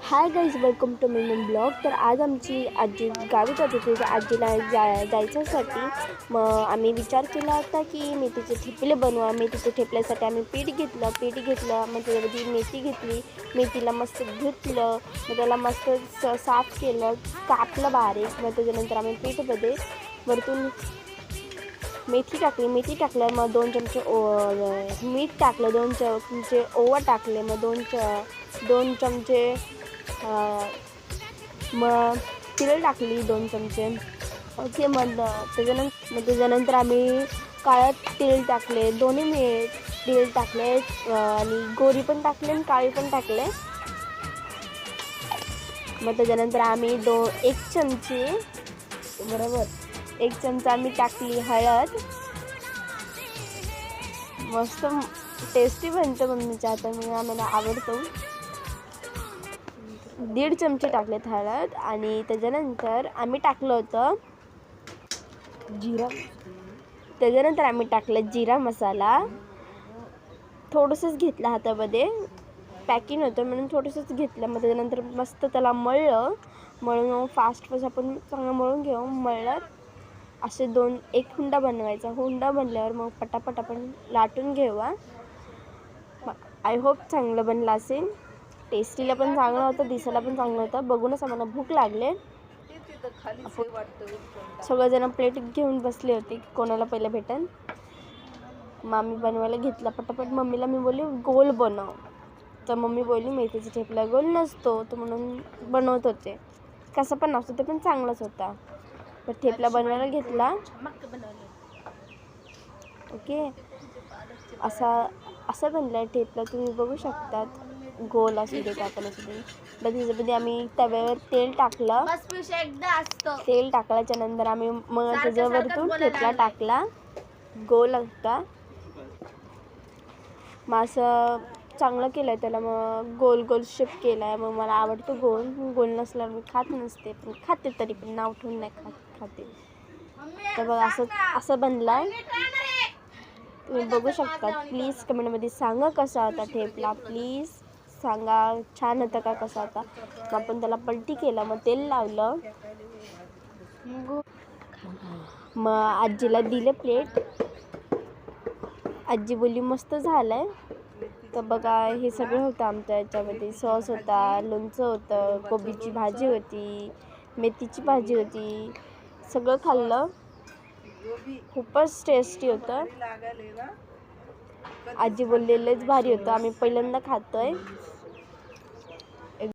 High guys, welcome to my new blog. तर आज आमची आजी गावी जात होती. तर आजीला जायच्यासाठी मग आम्ही विचार केला होता की मेथीचे ठेपले बनवा. मेथीच्या ठेपल्यासाठी आम्ही पीठ घेतलं. मग त्याच्यामध्ये मेथी घेतली. मेथीला मस्त धुतलं, मग त्याला मस्त साफ केलं, कापलं बारीक. मग त्याच्यानंतर आम्ही पीठमध्ये वरतून मेथी टाकलं. मग 2 चमचे मीठ टाकलं, 2 चमचे ओवा टाकले, मग 2 चमचे मग तीळ टाकली 2 चमचे. ओके. मग त्याच्यानंतर आम्ही काळं तीळ टाकले, दोन्ही तीळ टाकले आणि गोरी पण टाकले आणि काळी पण टाकले. मग त्याच्यानंतर आम्ही 1 चमची बरोबर 1 चमचा आम्ही टाकली हळद. मस्त टेस्टी बनतं मम्मीच्या हाताने, आम्हाला आवडतो. 1.5 चमचे टाकलेत हळद आणि त्याच्यानंतर आम्ही टाकलं होतं जिरा. त्याच्यानंतर आम्ही टाकलं जिरा मसाला. थोडंसंच घेतलं, हातामध्ये पॅकिंग होतं म्हणून थोडंसंच घेतलं. मग त्याच्यानंतर मस्त त्याला मळून फास्ट आपण चांगलं मळून घेऊ. मळलं असे 1 हुंडा बनवायचा. हुंडा बनल्यावर मग पटापट आपण लाटून घेऊया. आय होप चांगलं बनलं असेल. टेस्टीला पण चांगलं होतं, दिसायला पण चांगलं होतं. बघूनच आम्हाला भूक लागले. सगळेजण प्लेट घेऊन बसले होते की कोणाला पहिलं भेटेल. मग आम्ही बनवायला घेतला पटापट. मम्मीला मी बोलली गोल बनव, तर मम्मी बोलली मेथीचा ठेपला गोल नसतो, तर म्हणून बनवत होते. कसं पण नसतो, ते पण चांगलाच होता. पण ठेपला बनवायला घेतला. ओके. असा बनला ठेपला, तुम्ही बघू शकतात. गोल असू दे, काय पण असू दे. तर त्याच्यामध्ये आम्ही तव्यावर तेल टाकलं. तेल टाकल्याच्या नंतर आम्ही मग त्याच्यावरतून ठेपला टाकला. गोल होता. मग असं चांगलं केलं त्याला. मग गोल शेप केला आहे. मग मला आवडतो गोल नसल्यावर मी खात नसते, पण खाते तरी पण नाव ठेवून नाही खाते. तर बघ असं बनला. तुम्ही बघू शकता. प्लीज कमेंटमध्ये सांगा कसा होता ठेपला. प्लीज सांगा, छान होता का, कसा होता. मग आपण त्याला पलटी केला, मग तेल लावलं. मग आजीला दिले प्लेट. आजी बोलली मस्त झालंय. तर बघा, हे सगळं होतं आमच्या याच्यामध्ये. सॉस होता, लोणचं होतं, कोबीची भाजी होती, मेथीची भाजी होती. सगळं खाल्लं. खूपच टेस्टी होतं. आजी बोललेलंच भारी होतं. आम्ही पहिल्यांदा खातोय.